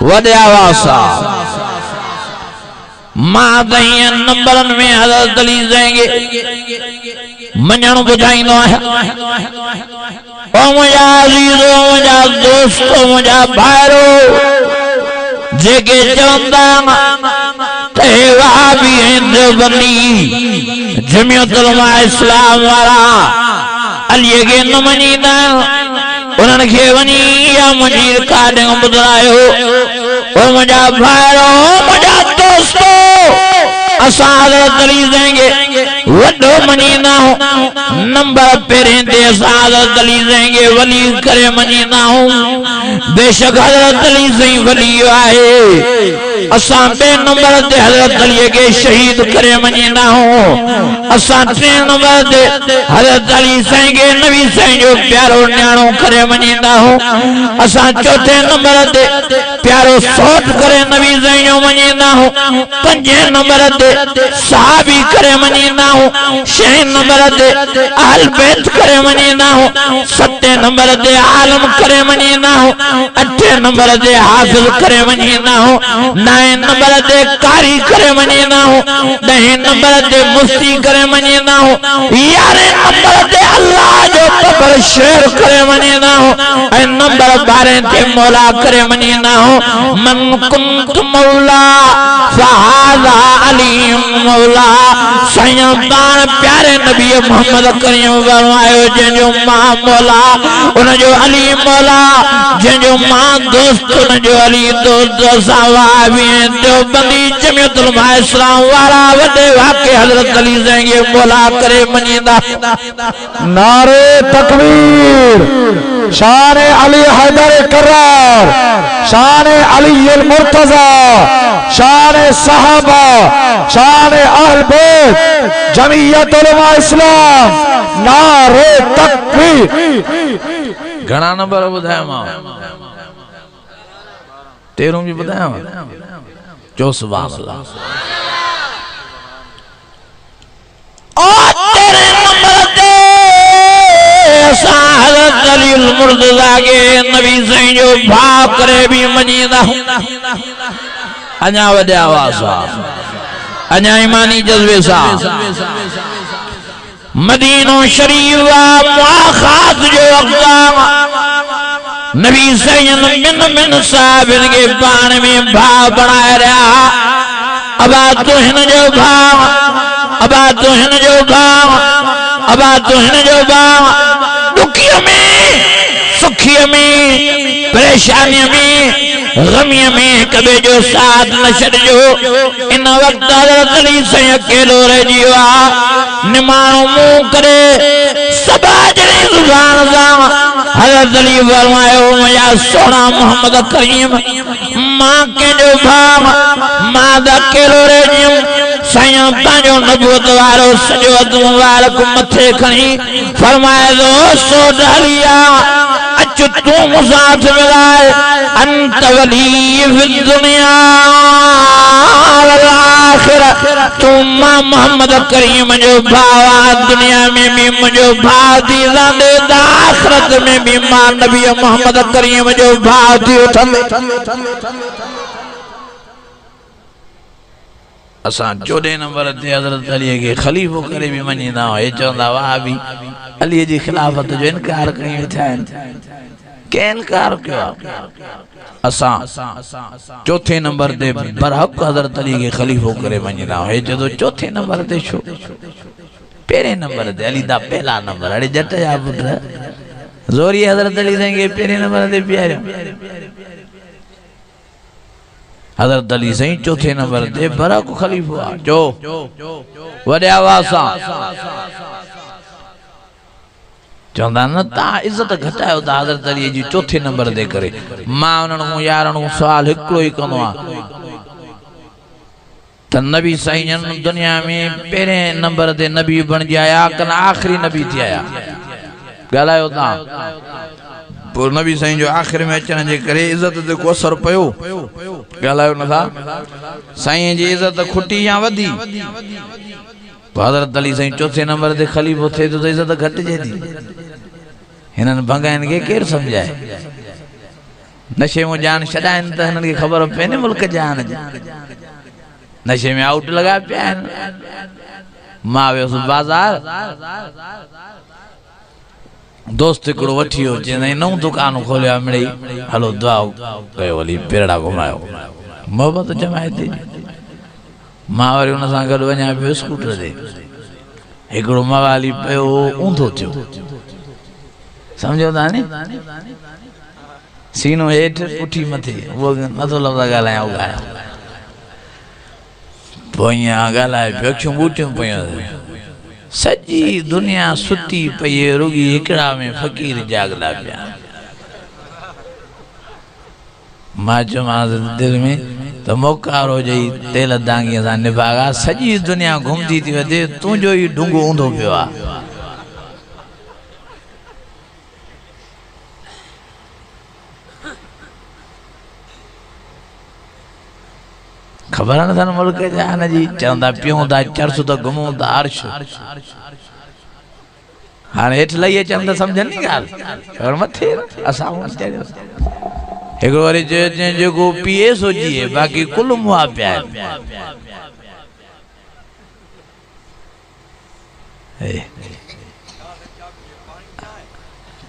वडे आवासा मादहियन नंबरन में हज़रत अली जाएंगे मञण बुझाइंदो है ओ मुझा अज़ीज़ो मुझा दोस्तो मुझा भाइरो जेके चवंदा ते वहाबी देवबंदी जमियत उलमा इस्लाम वारा अली के न मञींदा उन्हनि खे वञी या मुंहिंजी रिकार्ड ॿुधायो ओ मुंहिंजा भाइरो मुंहिंजा दोस्तो असां हज़रत अली जाएंगे वॾो मञींदा आहियूं नंबर पहिरें ते असां हज़रत अली जाएंगे वली करे मञींदा आहियूं बेशक हज़रत अली साईं वली आहे असां ॿिए नंबर ते हज़रत अली खे शहीद करे मञींदा आहियूं असां टे नंबर ते हज़रत अली साईं खे नबी साईं जो प्यारो न्याणो करे मञींदा आहियूं असां चौथे नंबर ते प्यारो सौट करे नबी साईं जो मञींदा आहियूं पंजे नंबर ते सहाबी करे मञींदा आहियूं छहें नंबर ते अहल बैत करे मञींदा आहियूं सतें नंबर ते आलम करे मञींदा आहियूं अठें नंबर ते हाफ़िज़ करे मञींदा आहियूं नवें नंबर ते कारी करे मञींदा आहियूं ॾहें नंबर ते मुफ्ती करे मञींदा आहियूं 11वें नंबर ते अल्लाह जो कबर शेर करे मञींदा आहियूं ऐं नंबर 12 ते मौला करे मञींदा आहियूं मन कुंत मौला फहाज़ा अली मौला साईं पाण प्यारे नबी मोहम्मद करीम फरमायो जंहिंजो मां मौला उनजो अली मौला जंहिंजो मां दोस्त उनजो अली दोस्त सावाबी देवबंदी जमियत उलमा इस्लाम वारा वॾे वाक़े हज़रत अली जाएंगे मौला करे मञींदा नारे तकबीर शान अली हैदर करार शान अली मुर्तजा शान सहाबा शान अहल बैत जमियत उलमा इस्लाम नारे तकबीर घणा नंबर ॿुधाया मां 13 भी ॿुधाया चो सुभान अल्लाह ओ तेरे नंबर ते असां हज़रत अली मुर्तज़ा के नबी साईं जो भाउ करे भी मञींदा अञा वॾे आवाज़ सां अञा ईमानी जज़्बे सां मदीनो शरीफ मुआखात जो अक़दाम नबी साईं मिन साहिबन के पाण में भाउ बणाए रहा अबा तो हिन जो भाउ अबा तो हिन जो भाउ अबा तो हिन जो भाउ दुखीअ में सुखीअ में परेशानीअ में गमीअ में कबे जो साथ न छॾिजो इन वक्त हज़रत अली साईं अकेलो रहिजी वियो आहे निमाणो मुंहुं करे सबा जॾहिं ज़ुबान सां हज़रत अली फरमायो मुंहिंजा सोना मोहम्मद करीम मां कंहिंजो भाउ मां त अकेलो रहिजी साईं पंहिंजो नबूवत वारो सॼो हथ मुबारक मथे खणी फरमाए थो सोट हली आ अच तूं मूंसां मिलाए अंत वली फिल दुनिया वल आखिरह तूं मां मोहम्मद करीम जो भाउ आहे दुनिया में भी मुंहिंजो भाउ थी रहंदे त आखिरत में भी मां नबी मोहम्मद करीम जो भाउ थी उथंदे असां 14 नंबर ते हज़रत अली के खलीफो करे भी मञींदा हे चवंदा वाह भी अली जी खिलाफत जो इनकार कई वेठा आहिनि के इनकार कयो असां चौथे नंबर ते बरहक हज़रत अली के खलीफो करे मञींदा हे चवंदो चौथे नंबर ते छो पहिरें नंबर ते अली दा पहला नंबर अड़े जट जा पुट ज़ोरी हज़रत अली साईं के पहिरें नंबर ते प्यारियो हज़रत अली साईं चौथे नंबर ते बरहक खलीफो आ जो वॾे आवाज़ सां चवंदा न तव्हां इज़त घटायो था हज़रत अली जी चौथे नंबर ते करे मां उन्हनि खां यारणो सुवाल हिकिड़ो ई कंदो आहियां त नबी साईं दुनिया में पहिरें नंबर ते नबी बणिजी आया कन आख़िरी नबी थी आया ॻाल्हायो तव्हां पोइ नबी साईं जो आख़िर में अचण जे करे इज़त ते को असर पियो ॻाल्हायो नथा साईं जी इज़त खुटी या वधी हज़रत अली साईं चौथे नंबर ते खलीफो थिए तो इज़त घटिजे थी हिननि भंगाइनि खे केरु सम्झाए नशे में जान छॾाइनि त हिननि खे ख़बर पए न मुल्क जान जी नशे में आउट लगा पिया आहिनि मां वियुसि बाज़ार दोस्त हिकिड़ो वठी वियो चईं नओं दुकान खोलियो आहे मिड़ई हलो दुआ कयो हली पेड़ा घुमायो मोहबत जमाए थी मां वरी हुन सां गॾु वञा पियो स्कूटर ते हिकिड़ो मवाली पियो ऊंधो थियो सम्झो था नी सीनो हेठि पुठी मथे उहो नथो लफ़्ज़ ॻाल्हायां उगाया पोइ ईअं ॻाल्हाए पियो अखियूं ॿूटियूं पियूं सॼी दुनिया सुती पई रुॻी हिकिड़ा में फ़क़ीर जागला पिया मां चयोमांसि दिलि में त मोकारो जई तेल दांगीअ सां निभागा सॼी दुनिया घुमंदी थी वधे तुंहिंजो ई ढुंगो ऊंधो पियो आहे खबर न अथनि मुल्क जान जी चवंदा पियूं था चर्च त घुमूं था अर्श हाणे हेठि लही अचनि त सम्झनि नी ॻाल्हि पर मथे असां हिकिड़ो वरी चयो जेको पीए सो जीए बाक़ी कुल मुआ पिया आहिनि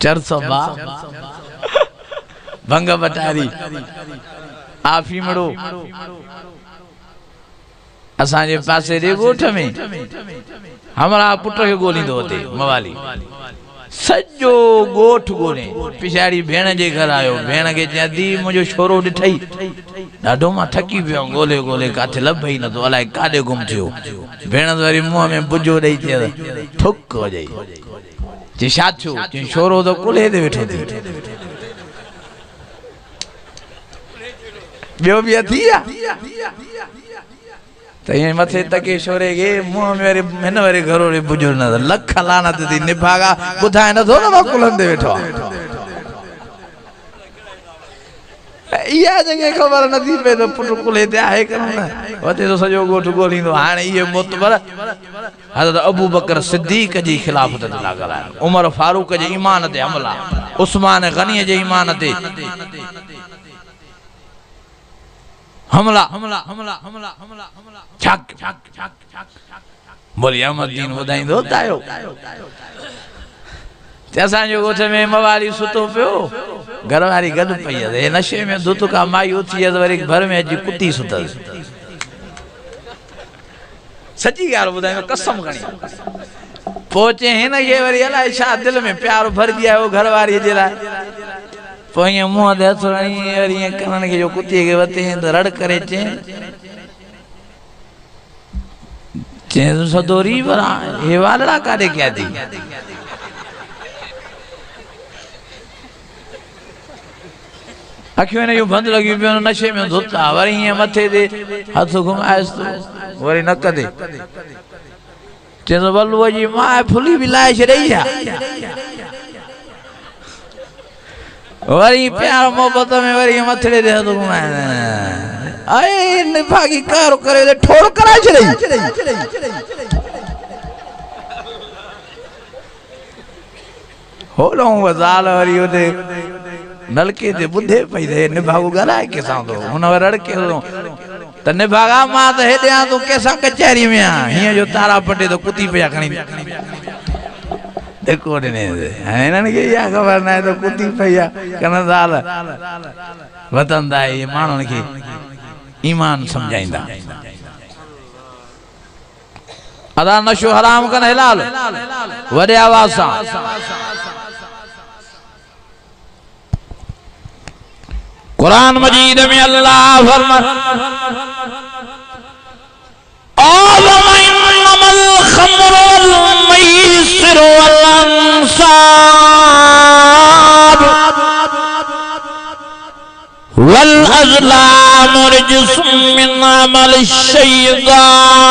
चर्च बा भंग बटारी आफीमड़ो असांजे पासे जे ॻोठ में हमारा पुट खे ॻोल्हींदो हुते मवाली सॼो ॻोठ ॻोल्हे पिछाड़ी भेण जे घर आयो भेण खे चयां थी मुंहिंजो छोरो ॾिठई ॾाढो मां थकी पियो ॻोल्हे ॻोल्हे काथे लभई नथो अलाए काॾे गुम थियो भेण वरी मुंहं में बुजो ॾेई चयो थुक वॼई चई छा थियो चई छोरो त कुल्हे ते वेठो थी ॿियो बि अथी त ईअं मथे तके छोरे खे मुंहं में वरी हिन वरी घरो वरी बुजो न लख लानत थी निभागा ॿुधाए नथो न मां कुलनि ते वेठो आहे इहा जॻह ख़बर नथी पए त पुटु कुल्हे ते आहे कोन न हुते त सॼो ॻोठ ॻोल्हींदो हाणे इहे मोतबर हज़रत अबू बकर सिद्दीक़ जी ख़िलाफ़त ते था ॻाल्हाइनि उमर फारूक जे ईमान ते हमला उस्मान गनीअ जे ईमान ते हमला छक बोली अहमदीन ॿुधाईंदो तायो असांजे ॻोठ में मवाली सुतो पियो घरवारी गॾु पई आहे नशे में धुत का माई उथी आहे वरी घर में अची कुती सुतसि सची ॻाल्हि ॿुधाईंदो कसम खणी पोइ चई हिन खे वरी अलाए छा दिलि में प्यार भरिजी आयो घरवारीअ जे लाइ पोइ ईअं मुंहं ते हथु हणी वरी ईअं कननि खे जो कुतीअ खे वते त रड़ करे चई सदोरी पर हे वालड़ा काॾे कया थी अखियूं हिन जूं बंदि लॻियूं पियूं नशे में धुत आहे वरी ईअं मथे ते हथु घुमाएसि थो वरी नक ते चई बल्लूअ जी मां फुली बि लाहे छॾई आहे वरी प्यार मोहब्बत में वरी मथड़े ते हथु घुमाए अरे निभागी कार करे ते ठोड़ कराए छॾई होलो वज़ाल वरी उते नलके ते ॿुधे पई ते निभागो ॻाल्हाए कंहिंसां थो हुन वरी रड़के त निभागा मां त हेॾे आहियां तूं कंहिंसां कचहरी में आहीं हीअं जो तारा पटे त कुती पिया खणी देखो ॾिने हिननि खे इहा ख़बर न आहे त कुती पई आहे कन ज़ाल वतंदा इहे माण्हुनि खे ईमान सम्झाईंदा अदा नशो हराम कनि हिलाल वॾे आवाज़ सां कुरान मजीद में अल्लाह फरमाए इन्नमल खम्रु वल मैसिरु वल अंसाब वल अज़लामु रिज्सुम मिन अमलि शैतान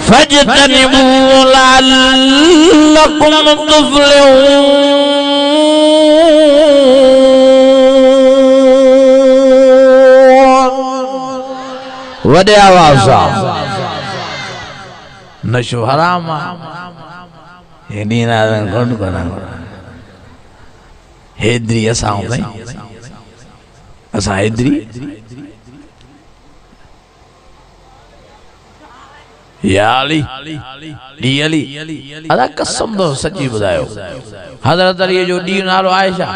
फज्तनिबूहु लअल्लकुम तुफ्लिहून वॾे आवाज़ सां नशो हराम हे नीना कोन कोना हेदरी असा भाई असा हेदरी या अली डी अली अदा कसम दो सच्ची बुधायो हजरत अली जो डी नालो आयशा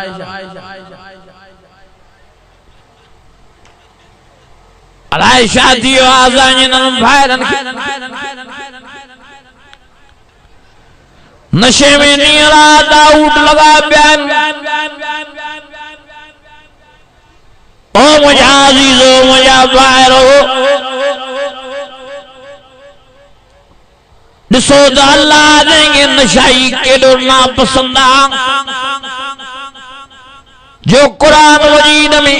आयशा दियो आजान भाईरन नशे में नीला दाऊद लगा बयान ओ मुझा अजीजो मुझा भाईरो दिसो तो अल्लाह देंगे नशाई के डोर ना पसंद जो कुरान मजीद में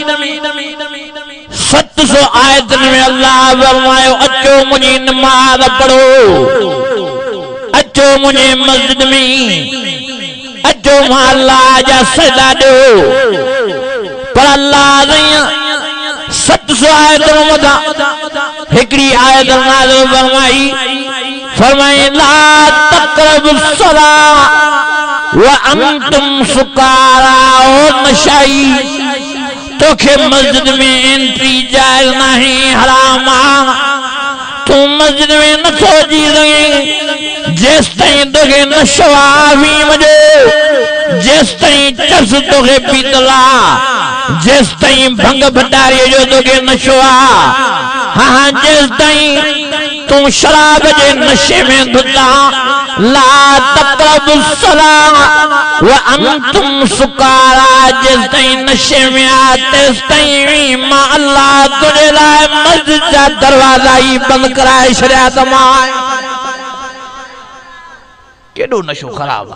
700 आयत में अल्लाह फरमायो अचो मुझे नमाज पढ़ो अचो मुझे मस्जिद में अचो अल्लाह जा सजदा दो पर अल्लाह ने 700 आयत में हिकड़ी आयत नाज़िल फरमाई फरमाए ला तक़रबुस्सला व अंतुम सुकारा ओ नशाई तोखे मस्जिद में एंट्री जायज नहीं हराम तू मस्जिद में न थो जी सके जेस ताईं तोखे नशो आवी मजे जेस ताईं चर्स तोखे पीतला जेस ताईं भंग भंडारी जो तोखे नशो हाँ जेस ताईं तू शराब जे नशे में धुता ला तक़रबुस्सला व अंतुम सुकारा जिस ताईं नशे में आतेस ताईं मां अल्लाह तुझे लाए मस्जिद जा दरवाजा ही बंद कराए छड़िया तमाम केडो नशो खराब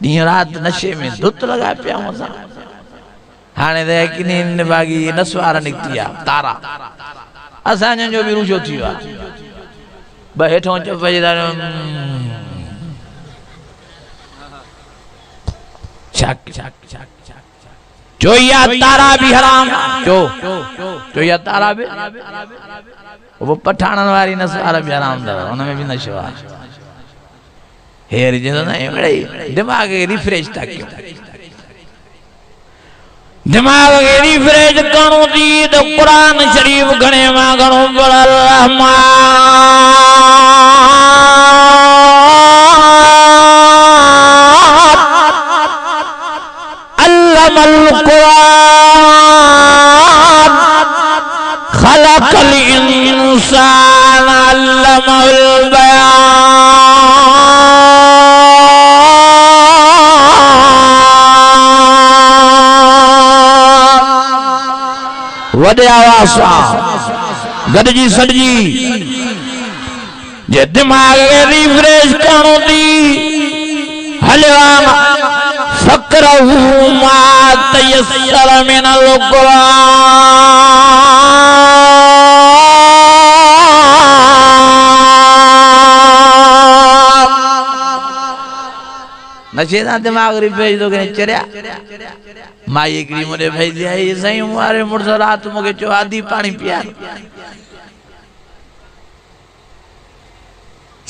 ॾींहुं रात नशे में धुत लगा पिया मसा हाणे त किनी बागी नसवार निकती आ तारा असांजो जो भी रुचो थियो आ ब हेठों चप जो या तारा भी हराम जो या तारा भी वो पठान वाली नसवार भी हराम था उनमें भी नशो आ हेर जे ना दिमाग रिफ्रेश था क्यों दिमाग के रिफ्रेश करूं थी तो कुरान शरीफ घणे मां घणो पढ़ल अल्लमल कुरान खलकल इंसान अल्लमल वडे आवाज गडजी सडजी जे दिमाग के रिफ्रेश करो दी हलवा फकरहु मा तयस्सर मिनल कुरान नशे ना दिमाग रिफ्रेश तो के चरिया माई एकड़ी मुझे भेज दिया ये सही मारे मुर्स रात मुके चो आधी पानी पिया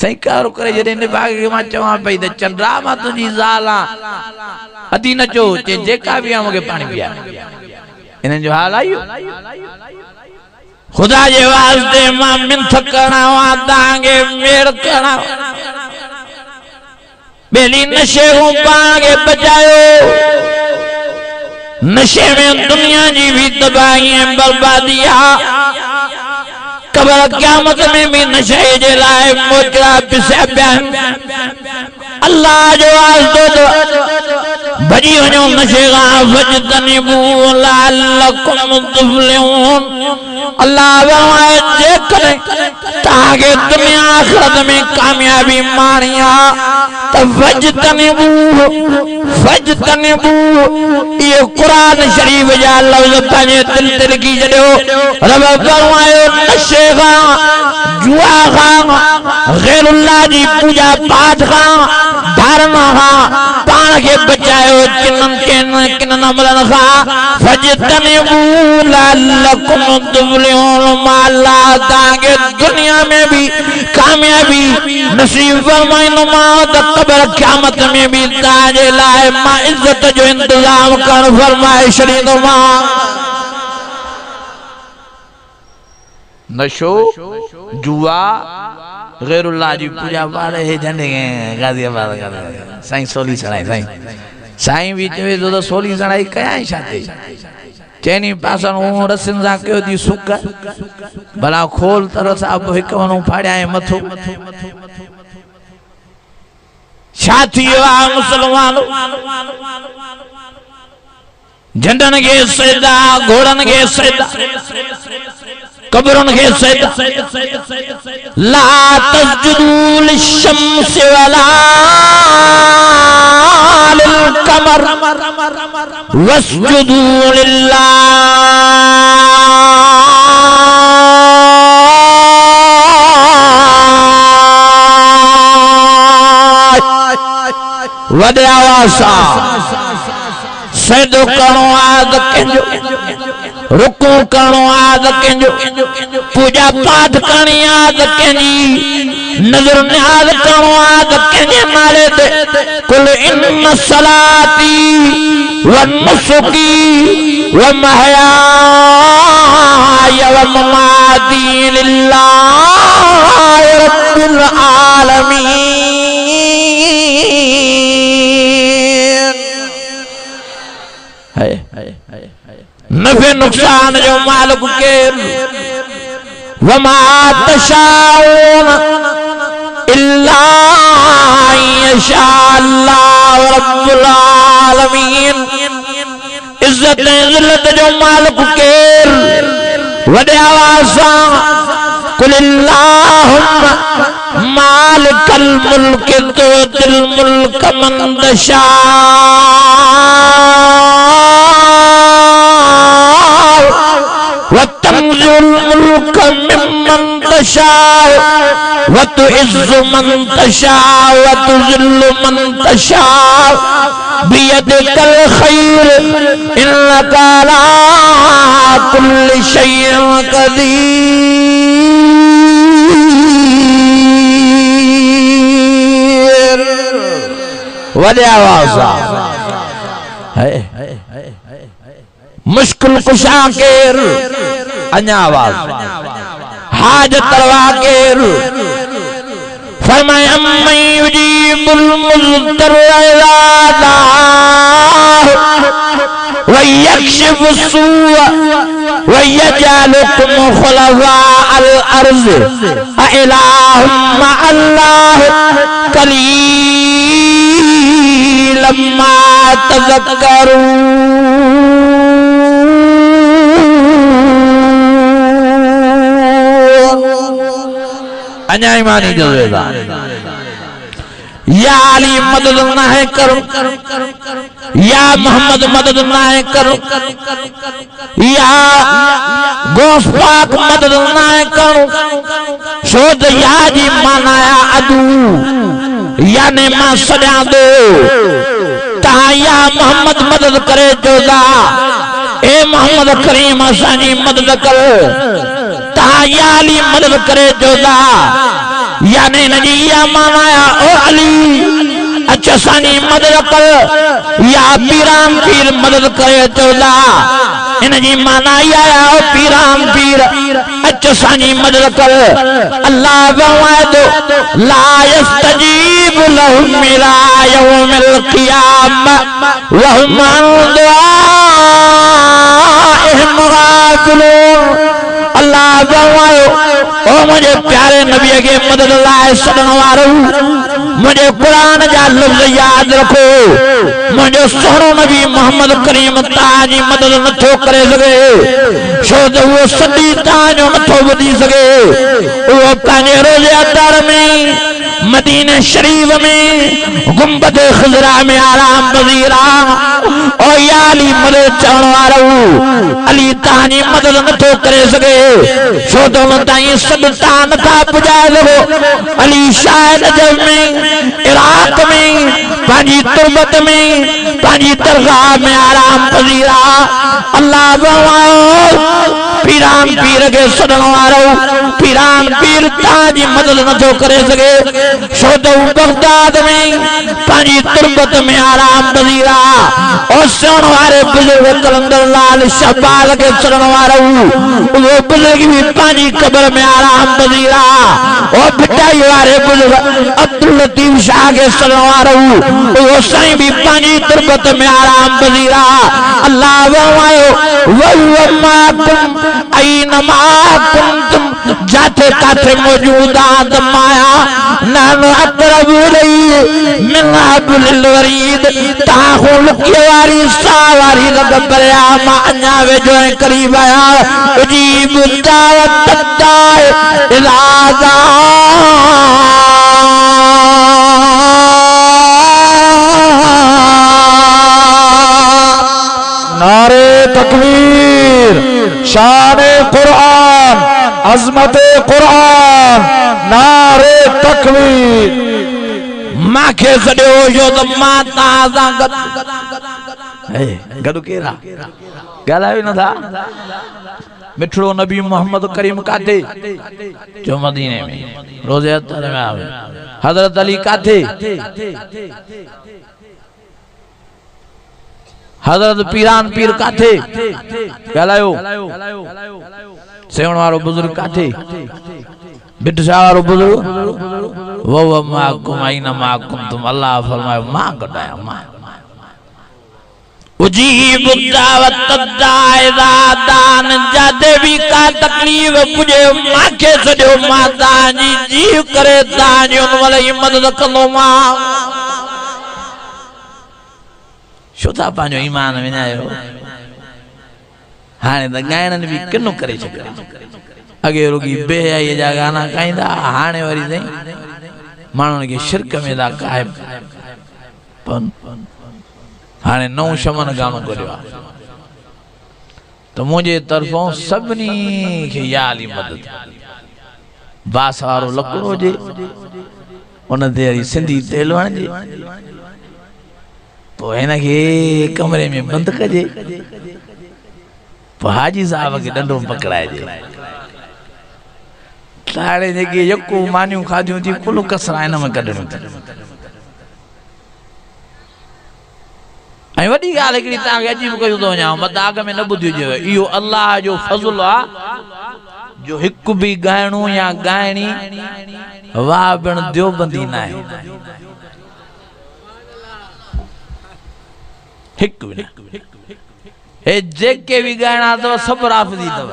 सही कारो करे जडे ने भाग के मा चवा पई त चंद्रा मा तुजी जाला अदी न चो जे जेका भी मुके पानी पिया इने जो हाल आयो खुदा जे वास्ते मा मिंथ करणा वा तांगे मेर करणा बेली नशे को पागे बचायो नशे में दुनिया जी भी तबाही बर्बादिया कबर क़यामत में भी नशे जे लाए मोचरा पिसे बयान अल्लाह जो वास्ते तो भजी वञो नशे का फजतनिबू लअल्लकुम तुफलिहून अल्लाह फरमाए जेकॾहिं ताके दुनिया आखिरत में कामयाबी माणिया तो फजतनिबू ये कुरान शरीफ जा लफ्ज पंहिंजे दिल ते लिखी छॾियो रब फरमायो नशे खां जुआ खां गैरुल्लाह जी पूजा पाठ का धारणा का पाण के बचायो किनन अमलन का फजतनिबू लअल्लकुम तुफ्लिहून माला ताके दुनिया में भी कामयाबी नसीब फरमाइनो मां त कब्र क़यामत में भी ताजे लाए मां इज्जत जो इंतजाम कर फरमाए शरीनो मां। नशो जुआ गैरुल्लाह जी पूजा वाले है जने गाजियाबाद साईं सोली सणाई साईं भी चवे तो सोली सणाई कया छाते चैनी पासन रसिन सा कयो दी सुक भला खोल तरस अब हिक वनो फाड़िया मथो छाती आ मुसलमानो झंडन के सजदा घोड़न के सजदा कब्रन के सजदा ला तस्जुदू लिशम्स वला लिलकमर वस्जुदू लिल्लाह वदे आवासा सजदो करो आद कंजो रुकू करो आद कंजो पूजा पाठ करनी आद कंजी नजर न्याज करो आद कंजे नाले दे कुल इन्न सलाती व नुसुकी व महयाय व ममाती लिल्लाहि रब्बिल आलमीन। नफे नुकसान जो मालिक के वमा तशाऊन इल्ला यशा अल्लाह रब्बुल आलमीन। इज्जत जिल्लत जो मालिक के वडे आवाज़ कुल अल्लाहुम्मा मालिकल मुल्क तुतिल मुल्क मन तशा वतंज़िल मुल्क मिम्मन तशा वतुइज़्ज़ु मन तशा वतुज़िल्लु मन तशा बियदिकल खैर इन्नका अला कुल्लि शैइन क़दीर। वदे आवाज़ है मुश्किल कुशा केर अन्या आवाज हाजत रवा केर फरमाया अम्मन युजीबुल मुज़्तर्रा इज़ा दआह व यक्शिफु सूअ व यजअलुकुम खुलफाअल अर्ज़ अ इलाहुम मअल्लाह क़लीलन मा तज़क्करून। अन्या ईमानी जज़्बा या अली मदद ना है करो या मोहम्मद मदद ना है करो या गौस पाक मदद ना है करो शोद या जी मानाया अदू याने मां सजा दो ता या मोहम्मद मदद करे जोदा ए मोहम्मद करीम असांजी मदद कर या अली मदद करे जोदा याने नजी या मानाया ओ अली अच्छा सानी मदद कर या पीराम पीर मदद करे जोदा इनजी माना या ओ पीराम पीर अच्छा सानी मदद कर अल्लाह ववादो ला यस्तजीब लहुम इला यौमिल क़ियामह व हुम अन दुआइहिम गाफिलून। अल्लाह फरमायो ओ मुझे प्यारे नबी के मदद लाए सदन वारो मुझे कुरान जा लफ्ज याद रखो मुझे सोहणो नबी मोहम्मद करीम ताजी मदद नथो करे सके छो त वो सदी ताजो नथो वधी सके वो पंहिंजे रोज़े अतार में मदीने शरीफ में गुंबद खजरा में आराम पजीरा और या अली मदद चवण वारो अली तानी मदद नथो करे सके छो तो ताई सब ता नथा पुजाए लगो अली शायद जब में इराक में पांजी तुरबत में पांजी दरगाह में आराम पजीरा अल्लाह बवाओ पीरान पीर के सदन वारो पीरान पीर ताजी मदद नथो करे सके छो तो बगदाद में पांजी तुरबत में आराम पजीरा और सण वारे बुजुर्ग कलंदर लाल शहबाज के सदन वारो वो बुजुर्ग भी पांजी कब्र में आराम पजीरा और बिटाई वारे बुजुर्ग अब्दुल लतीफ शाह के सदन वारो वो साईं भी पांजी तुरबत में आराम पजीरा अल्लाह ववायो वहुमा तुम ऐनमा कुंतुम जाते काते मौजूदात माया नान अकरब रही मिन अब्दुल वरीद ताहुल केवारी सावारी लगबरिया मा अन्या वे जो करीब आया अजीब दावत तदाए इलाजा नारे तकबीर शाने कुरान अजमते कुरान नारे तकबीर माखे सॾियो जो त माता सां गॾु केरा ॻाल्हायो नथा मिठड़ो नबी मोहम्मद करीम काथे जो मदीने में रोज़े अतर में आवे हजरत अली काथे हजरत पीरान पीर काथे ॻाल्हायो सेवण वारो बुजुर्ग काथे बिट शाह वारो बुजुर्ग वो माकुम आईना माकुम तुम अल्लाह फरमाए मां गडाया मां उजीब दावत दायदा दान जादे भी का तकलीफ मुझे माखे सजो माता जी जीव करे तानी उन वाले मदद कंदो मां छोता पांजो ईमान विञायो हाणे त ॻाइणनि बि किनो करे छॾियो अॻे रुगी बेहयाई जा गाना गाईंदा हाणे वरी साईं माण्हुनि खे शिरक में था काइब हाणे नओं शमन गानो करियो आहे त मुंहिंजे तरफ़ों सभिनी खे या अली मदद बास वारो लकिड़ो हुजे उन ते वरी सिंधी तेल वणिजे पोइ हिनखे कमरे में बंदि कजे पोइ हाजी साहब खे डंडो पकड़ाइजे हाणे जेके यकू मानियूं खाधियूं थी कुल कसरा हिन में कढणियूं ऐं वॾी ॻाल्हि हिकिड़ी तव्हांखे अजीब कयूं थो वञां मदाग में न ॿुधी हुजेव इहो अल्लाह जो फज़ल आहे जो हिकु बि ॻाइणो या ॻाइणी वाह पिण देवबंदी न आहे हिकु बि हे जेके बि ॻाइणा अथव सभु राफ़िज़ी अथव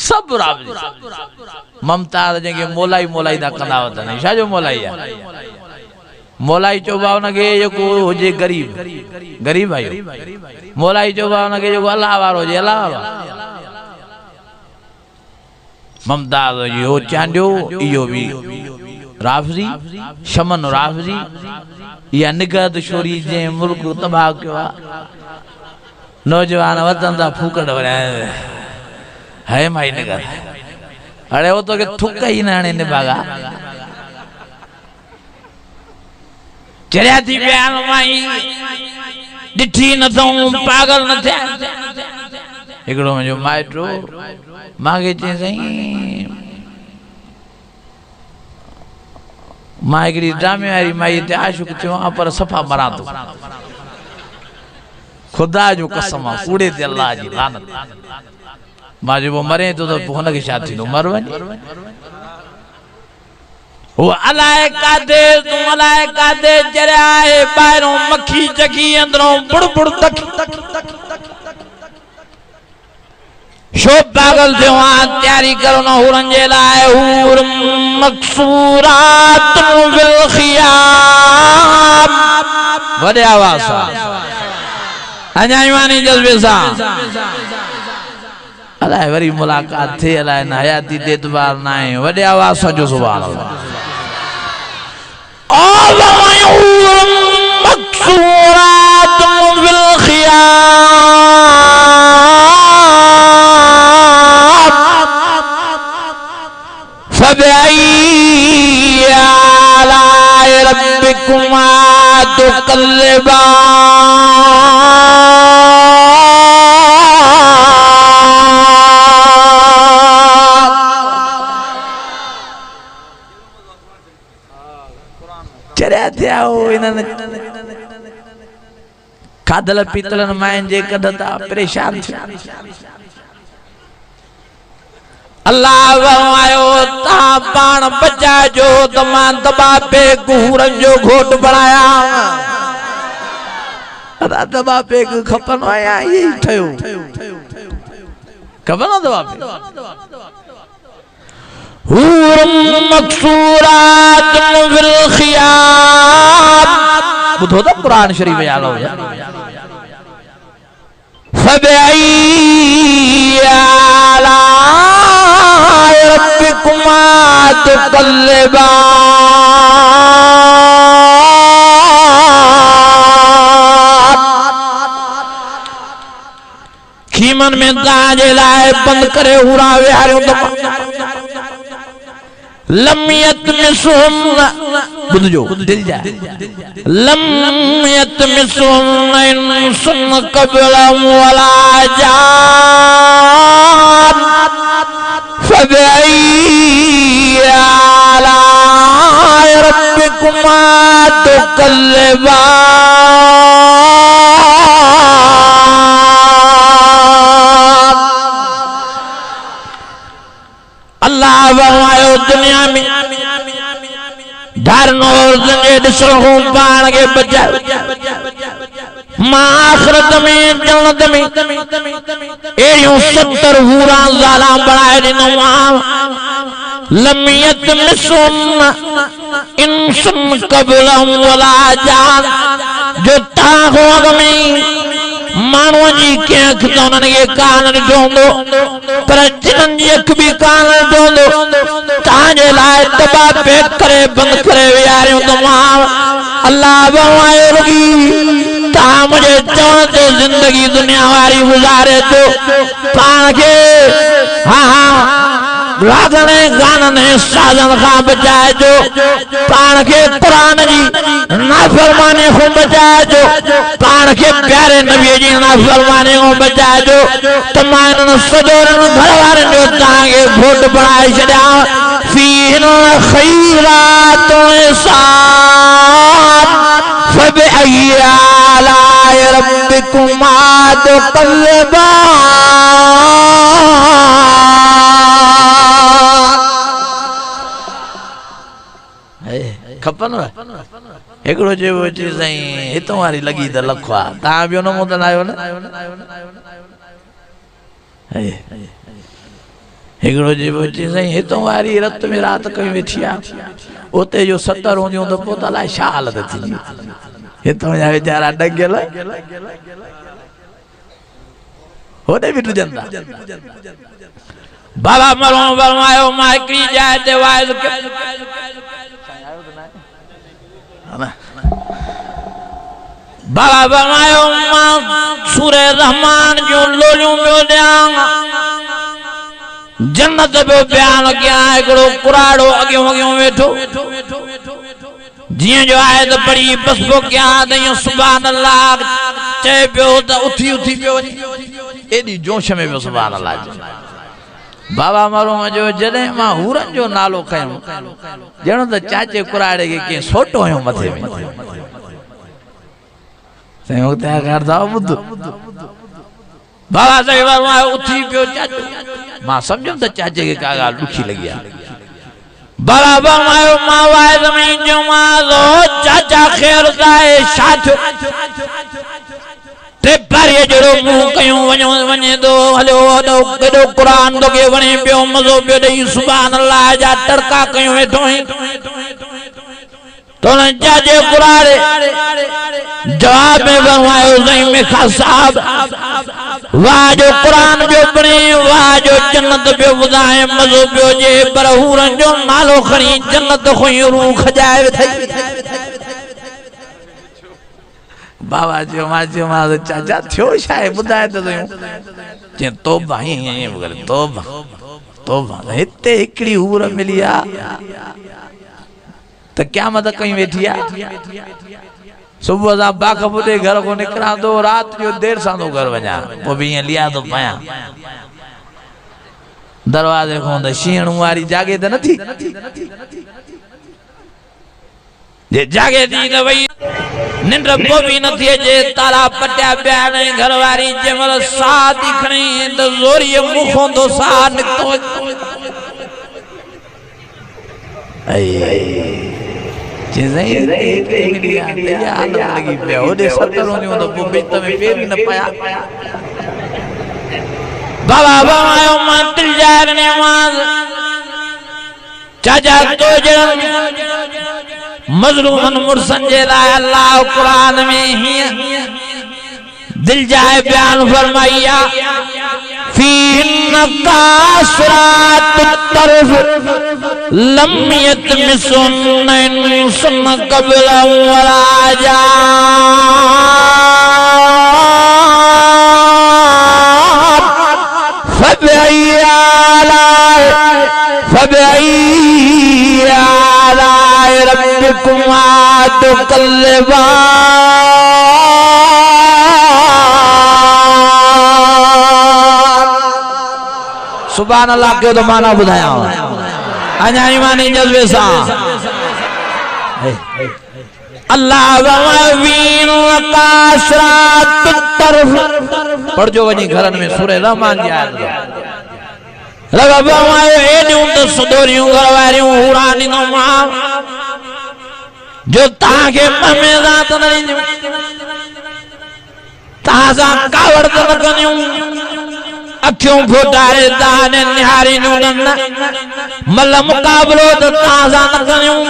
सभु राफ़िज़ी ममताज़ जेके मोलाई मोलाई था कंदा वठनि छाजो मोलाई आहे मोलाई चोबा उनखे जेको हुजे गरीब गरीब आयो मोलाई चोबा उनखे जेको अल्लाह वारो हुजे अल्लाह वारो ममताज़ इहो चांडियो इहो बि राफ़िज़ी शमन राफ़िज़ी या निगहत छोरी जे मुल्क तबाह कयो आहे नौजवान वतन था फूकड़ वराए है माई निगहत अरे वो तो के थुक ही ना ने बागा चरिया थी प्यार माई डिठी न तो पागल न थे एकड़ो मुझो माइट्रो मांगे चे सही मां एकड़ी ड्रामे वारी माई ते आशुक थियो पर सफा मरा तो खुदा जो कसम कूड़े ते अल्लाह जी लानत मां जो मरे तो हुन खे छा थींदो मर वञ वो अलाए कादे तू अलाए कादे चरिया है ॿाहिरों मक्खी चकी अंदरों बुड़ बुड़ तक शो पागल थियो तैयारी करो न हुरन जे लाइ हूर मकसूरात बिल खियाम वडे आवाज सा अञा ईमानी जज्बे सा अलाए वरी मुलाकात थे अलाए न हयाती ते एतबार न आहे वडे आवाज सा जो सुभान अल्लाह मकसूरात फिल खियाम फबिअय्यि आलाइ रब्बिकुमा तुकल्लिबान। चरिया थिया हो इन्हनि खाधल पीतल माइन जे कढता परेशान थिया। अल्लाह फरमायो ता पाण बचाइजो त मां दबा पे घूरन जो घोट बणाया। अदा दबा पे खपन आया ये ठयो खबर न दबा पे हूरम मकसूरात फिल खियाम। बुधो तो कुरान शरीफ याद हो जा फबिअय्यि आलाइ रब्बिकुमा तुकल्लिबान। खीमन में ताजे लाए बंद करे हुरा विहारियों तो लमियत में सुहम्ना बुझो दिल जा लमियत में सुहम्ना इंसन कबलम वला जान फबिअय्यि आलाइ रब्बिकुमा तुकल्लिबान। अल्लाह फरमायो दुनिया में धर्म और जंगे दिसो पाण के बचा मां आखिरत में जन्नत में एड़ियों 70 हूरा ज़ाला बनाए दिनो लमियत मिसुन इंसन कबलहum वला जान जो तागो में मानव जी के अखियों ने कान ॾोंदो पर जिन जी अख भी कान ॾोंदो ताजे लाए दबा पे करे बंद करे यारियों तो मां अल्लाह फरमाए रुगी ता मुझे चवण तो जिंदगी दुनिया वारी गुजारे तो पाण के हाँ रागने गानने साजन का बचाए जो पाण के कुरान जी नाफरमानी को बचाए जो पाण के प्यारे नबी जी नाफरमानी को बचाए जो तमाम सजोरन घरवारन जो तांगे घोट बनाए छड्या फीन खैरात हिसाब फबिअय्यि आलाइ रब्बिकुमा तुकल्लिबान। खपन एकड़ो जे साईं हितों वारी लगी त लखवा ता बियो न मोदन आयो न एकड़ो जे साईं हितों वारी रत में रात कई वेठी आ ओते जो 70 होंदियूं त पोइ त अलाए छा हालत थी हितों जा वीचारा डगियल होॾे बि टुजंदा। बाबा मरो फरमायो मां हिकिड़ी जाइ ते वाइज़ बाबा फरमायो मां सूरे रहमान जो लोलियूं पियो ॾियां जन्नत पियो बयान कयां हिकिड़ो कुराड़ो अॻियों अॻियों वेठो जियां जो आहे त पढ़ी बस पियो कयां त इहो सुभान अल्लाह चए पियो त उथी उथी पियो एॾी जोश में पियो सुभान अल्लाह बाबा मारूं जो जॾहिं मां हूरन जो नालो खयो ॼण त चाचे कुराड़े के कंहिं सोटो हुयो मथे में साईं उते करदा ॿुध बाबा साईं फरमायो उथी पियो चाचो मां सम्झम त चाचे के का ॻाल्हि ॾुखी लॻी आहे बाबा फरमायो मां वाइद में जो मां चाचा ख़ैर आहे छा थियो ते पारीअ जहिड़ो मुंहुं कयूं वञे थो हलियो केॾो क़ुरान तोखे वणे पियो मज़ो पियो ॾेई सुभान अल्लाह जा टड़का कयूं वेठो तो चाचे कुराड़े जवाब में फरमायो साईं मेखा साहब वाह जो कुरान पियो पढ़े वाह जो जन्नत पियो ॿुधाए मज़ो पियो जे पर हूरन जो नालो खणी जन्नत खों रूह खजाए वेठई बाबा जो मां चाचा थियो शाय बुधाए तो जे तौबा ये वगैरह तौबा हिते एकड़ी हूर मिली आ तो क्या मत कहीं बैठी आ सुबह सा बाखबुदे घर को निकरा तो रात जो देर सा तो घर वजा वो भी ये लिया तो पाया दरवाजे खोंद शीण वारी जागे तो नथी जे जागे दी न भई निंद्र पोवी न थिए जे ताला पट्या पिया नहीं घरवारी जमल सा दिखणी तो जोरी मुखों तो सा निकतो चीजें याद लगी पिया ओदे 70 ने तो बित में पेर न पाया बाबा बायो मंत्र जार ने मां चाचा तो जन मजलूमन मुर्सन जे लाए अल्लाह कुरान में ही दिल जाए बयान फरमाइया फीन कासरात तरफ लम यतमिसन सुन कबल वराजा तो कल्लेबा सुभान अल्लाह के तो माना बुधाया अञा ईमानी जज्बे सा अल्लाह वीन कासरात तरफ पढ़ जो वनी घरन में सूरह रहमान जी आयत लगा बायो एडियूं तो सुदोरियूं घरवारियूं हुरानी नो मां जो ताके में जात नहीं ताजा कावड़ तो न कन्यूं अखियों फुटारे दाने निहारी नुनन मल मुकाबलो तो ताजा न कन्यूं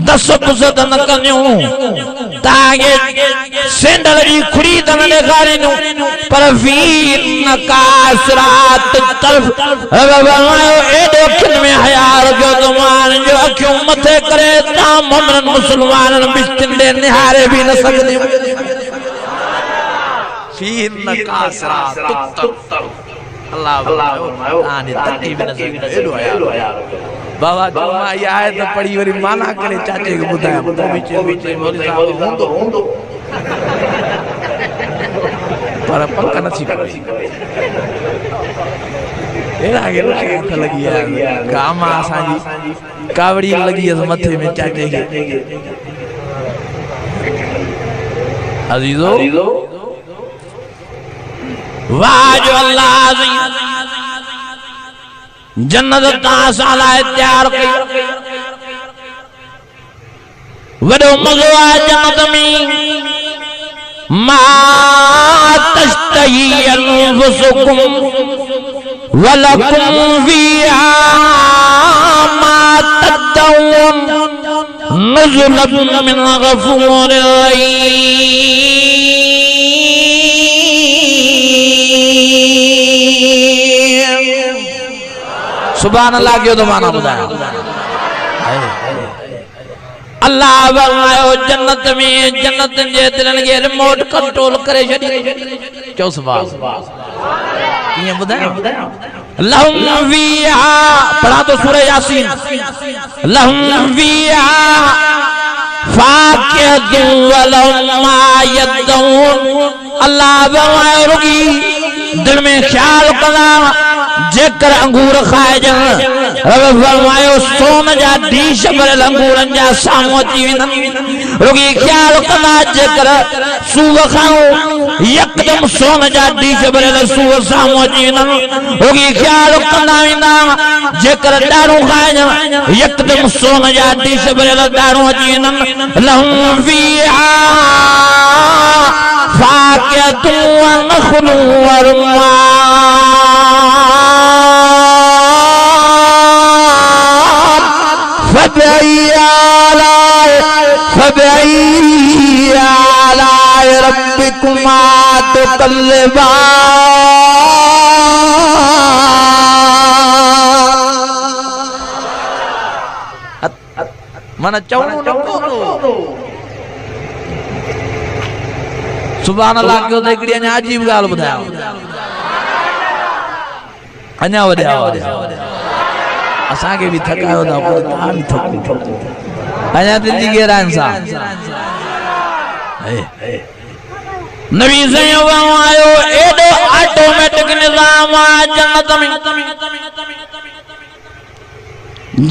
दस पुसत न कन्यूं तागे सेंडल जी खुड़ी तन देखारी नु पर वीर न कासरात तरफ भगवान एडो खिन में हयार जो तुमान जो अखियों मथे करे ता मोमन मुसलमान बिस्तिंदे निहारे भी न सकदे वीर न कासरात तरफ अल्लाह आने तकी भी न सकदे एडो हयार बाबा जुमा ये आयत पढ़ी वरी माना करे चाचे के बुधाया बीच मौलवी साहब होंदो पर पक्का नथी पड़ी एरा के लाख लगी है गामा साजी कावड़ी लगी है मथे में चाचे के अजीजो वाह जो अल्लाह जन्नत तासाला तैयार कई वडो मज़ो आ जन्नत में मा तश्तही अनफुसुकुम वलकुम फिहा मा तदऊन नुज़ुलन मिन गफूरिर रहीम सुभान अल्लाह के तो माना बुधाया अल्लाह फरमायो जन्नत में जन्नत जे दिलन के रिमोट कंट्रोल करे छडी चो सुभान ये बुधाया लहुम फिहा पढ़ा तो सूरह यासीन लहुम फिहा फाकिहतु व लहुम मा यदऊन अल्लाह फरमायो रुकी दिल में ख्याल करा जेकर अंगूर खाए जन फरमायो सोन जा डीश भरल अंगूरन जा सामो अची वेंदन रुगी ख्याल कंदा जेकर सूव खाऊं यकदम सोन जा डीश भरल सूव सामो अची वेंदन रुगी ख्याल कंदा वेंदा जेकर ॾाढ़ो खाए जन यकदम सोन जा डीश भरल ॾाढ़ो अची वेंदन लहुम फिहा फाकिहतु व नख़लु व रुम्मान फबई आलाए रब्बिकुमा तुकल्लिबान मन चवणो न सुभान अल्लाह क्यों देखड़ी अञा अजीब गाल बुधायो अञा वड्या असा के भी थकायो दा पर ता भी थको अञा दिल जी गेरा इंसान नबी सल्लल्लाहु आयो एडो ऑटोमेटिक निजाम आ जन्नत में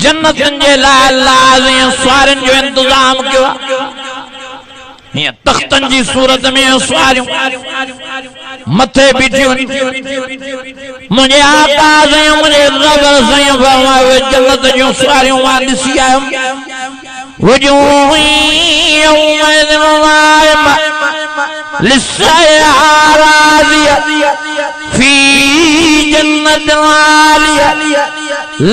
जन्नत जे लाइ लाज़िम स्वारन जो इंतजाम कियो ये तख्तन जी सूरत में स्वारियों मथे बिठियों मुझे आका से मुझे रब से फरमायो जन्नत जो स्वारियों वा दिसी आयो वजूह यौमइज़ नाइमा लिस्सयारादिया फी जन्नत आलिया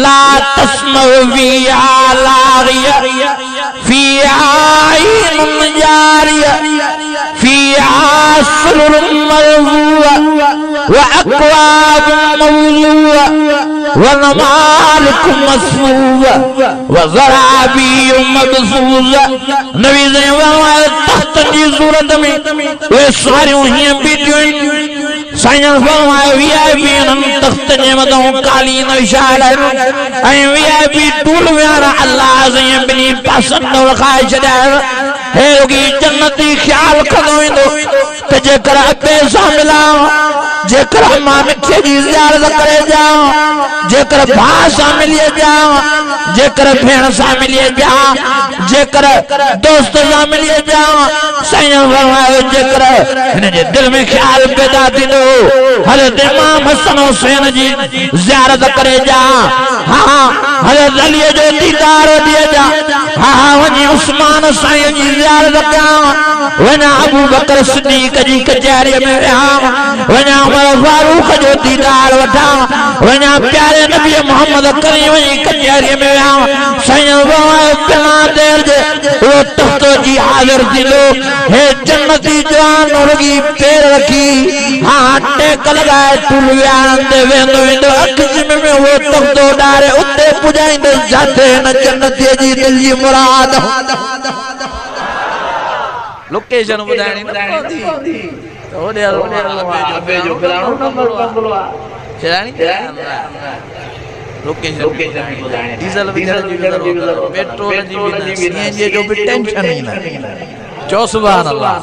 ला तस्मउ फिहा लागिया फिहा आइनुन जारिया फिहा सुरुरुन मरफूआ व अक्वाबुन मौज़ूआ व नमालिकु मस्फूआ व ज़राबिय्यु मबसूसा नबी तख्त जी सूरत में वे सारियों ही बीटियों साईं फरमाए वीआईपी तख्त जे मथां कालीन विछायल ऐं वीआईपी टूल वारा अल्लाह से बिनी पासनि तो रखाए छॾिया हे रुगी जन्नती ख्याल कंदो वेंदो त जेकर अबे सां मिलां जेकर मां मिठे जी ज़ियारत करे जाऊं जेकर भाउ सां मिली जाऊं जेकर भेण सां मिली जाऊं जेकर दोस्त सां मिली जाऊं साईं फरमायो जेकर हिन जे दिल में ख्याल पैदा थींदो हज़रत इमाम हसन हुसैन जी ज़ियारत करे जा हाँ हज़रत अली जो दीदार दिए जा हाँ वञी उस्मान साईं जी ज़ियारत कयां वञा अबू बकर सिद्दीक़ जी कचहरीअ में विहां वञा उमर फारूक जो दीदार वठां वञा प्यारे नबी मोहम्मद करीम जी कचहरीअ में विहां साईं फरमायो बिना देर जे वो तख्त जी हाज़िर थींदो हे जन्नती जवान रुगी पैर रखी हाँ टेक लगाए टुल विहारंदे वेंदो वेंदो अखियुनि में वो तख्तो डारे उते पुॼाईंदो जाते न जन्नतीअ जी दिल जी मुराद लोकेशन बुधाणी न पवंदी ओडे अबे जो फलाणो नंबर बंगलो आ चराणी लोकेशन बुधाणी डीजल विझण जी पेट्रोल जी भी सीएनजी जो भी टेंशन ही न चो सुभान अल्लाह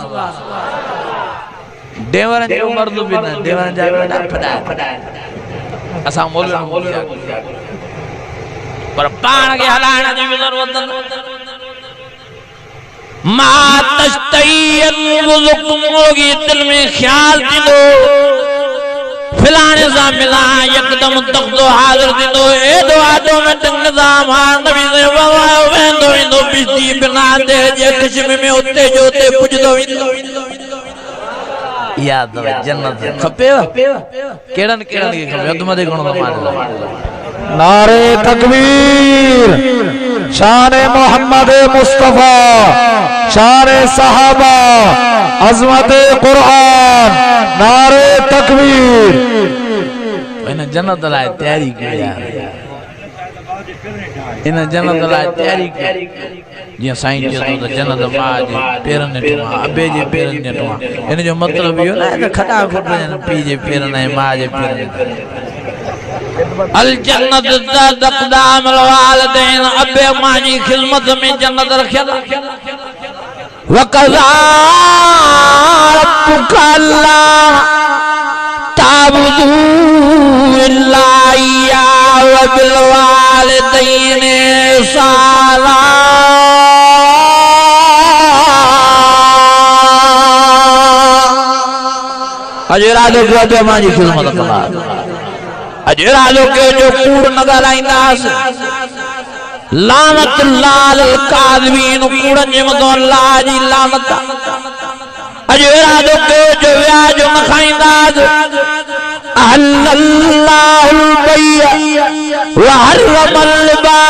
देवरन जो मर्द भी न देवरन जा फड़ा असा मोल पर पाण के हलाण जी भी जरूरत न मा तस्तयन वज़ुकुमोगी दिल में ख्याल थींदो फिलाने सा मिला एकदम तख्तो हाज़िर थींदो एडो ऑटोमेटिक निज़ाम आ नबी से फरमायो वेंदो वेंदो बिजली बिना देर जे किस्म में उते जो उते पुजदो वेंदो याद रहे जन्नत खपेव केड़न केड़न के खपे अध मदे घणो मान नारे तकबीर शान मोहम्मद मुस्तफा शान सहाबा अजमत कुरान नारे तकबीर इन जन्नत लाए तैयारी किया इन जन्नत लाए तैयारी की जी साईं जो तो जन्नत मां जे पेरन ने टुआ अबे जे पेरन ने टुआ इन जो मतलब यो ना खटा फुट पी जे पेरन ने मां जे पेरन अल जन्नत दक़दाम वालिदैन अबे मां जी खिदमत में जन्नत रखियल वकज़ा रब्बुक अल्ला ताबुदू इल्ला इय्या व बिल वालिदैन साला अजरादो के मां जी खिदमत कला अजरादो के जो कूड़ न ॻाल्हाईंदास लानत लाल काज़बीन कूड़न जे मथां अल्लाह जी लानत अजरादो के जो व्याज न खाईंदास अल्लाहुल बैय व हर्रमल रिबा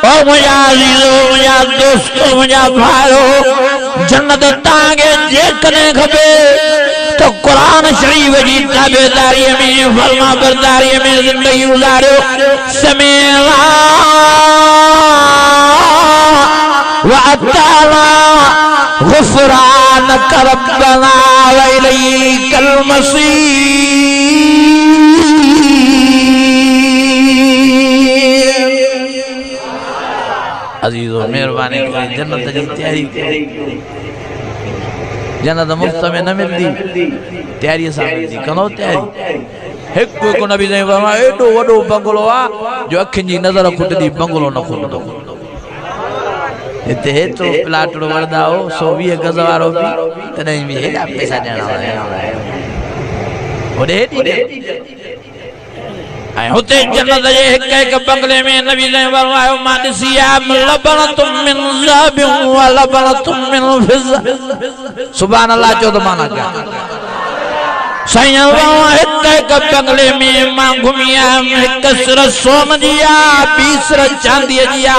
ओ मुझा अज़ीज़ो मुझा दोस्तो मुझा भाइयो जन्नत तांगे जेकने खपे तो कुरान शरीफ जी ताबेदारी में फरमा बरदारी में जिंदगी गुजारो समेला व अताला गुफरान सुब्हानक रब्बना व इलैकल मसीह। अजीजो मेहरबानी करे जन्नत जी तैयारी जन्नत मुफ्त में न मिलती तैयारी सां मिलती कनो तैयारी एक को नबी ने फरमाया एडो वडो बंगलो आ जो अखिन जी नजर खुटदी बंगलो न खुटदो इते तो प्लाटड़ो वरदा हो 120 गज वारो भी तने भी हेडा पैसा देना ओडे ऐं हुते जन्नत जे हिक हिक बंगले में नबी ने फरमायो मां ॾिसिया लबनतुम मिन ज़ाबिन व लबनतुम मिन फिज़्ज़ा। सुभान अल्लाह चो तो माना क्या साईं हिक हिक बंगले में मां घुमिया हिक सिर सोन जी आ ॿी सिर चांदीअ जी आ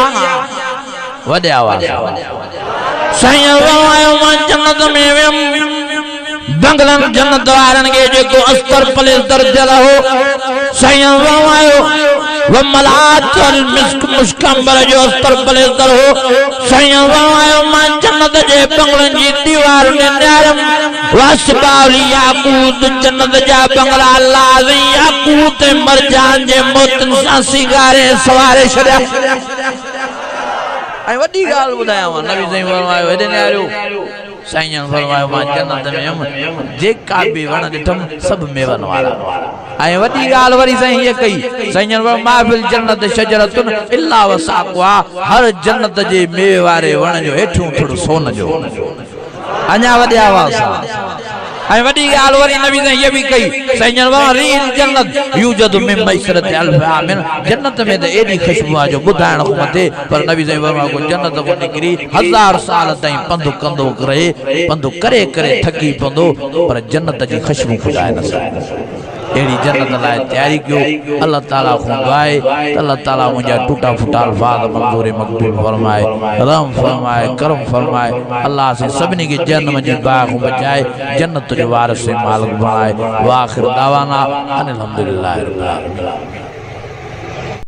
वॾे आवाज़ साईं मां जन्नत में वियमि बंगलन जन्नत वारन के जेको अस्तर पलेस्तर जल हो साईं आयो व मलात अल मिस्क मुस्कंबर जो अस्तर पलेस्तर हो साईं आयो मां जन्नत जे बंगलन जी दीवार ने न्यारम वासबाली याकूत जन्नत जा बंगला लाज़ी याकूत मरजान जे मोतन सां सिंगारे सवारे छड्या। ऐं वॾी ॻाल्हि ॿुधायांव नबी साईं फरमायो हेॾे न्यारियो साईं फरमायो मां जन्नत में हुयमि जेका बि वण ॾिठमि सभु मेवन वारा ऐं वॾी ॻाल्हि वरी साईं हीअ कई साईं माफ़िल जन्नत शजरतुन इल्ला वसाक़ुहा हर जन्नत जे मेवे वारे वण जो हेठियों थोरो सोन जो अञा वॾे आवाज़ सां ऐं वॾी ॻाल्हि वरी नबी ने हीअ बि कई साईं रील जन्नत यूजदु मिन मैसरत अल्फ आमिन जन्नत में त एॾी ख़ुशबू आहे जो ॿुधाइण खां मथे पर नबी साईं फरमायो जन्नत को निकिरी 1000 साल ताईं पंधु कंदो रहे पंधु करे करे थकी पवंदो पर जन्नत जी ख़ुशबू ख़ुदाए न सघंदो। एड़ी जन्नत लाइ तैयारी कयो अल्लाह ताला को दुआए अल्लाह ताला मुझे टूटा फूटा अल्फाज मंजूर मकबूल फरमाए रहम फरमाए करम फरमाए अल्लाह से सबनी के जन्म जी बाग को बचाए जन्नत जो वारिस से मालिक बनाए। व आखिर दावाना अनिल हम्दुलिल्लाहि रब्बिल आलमीन।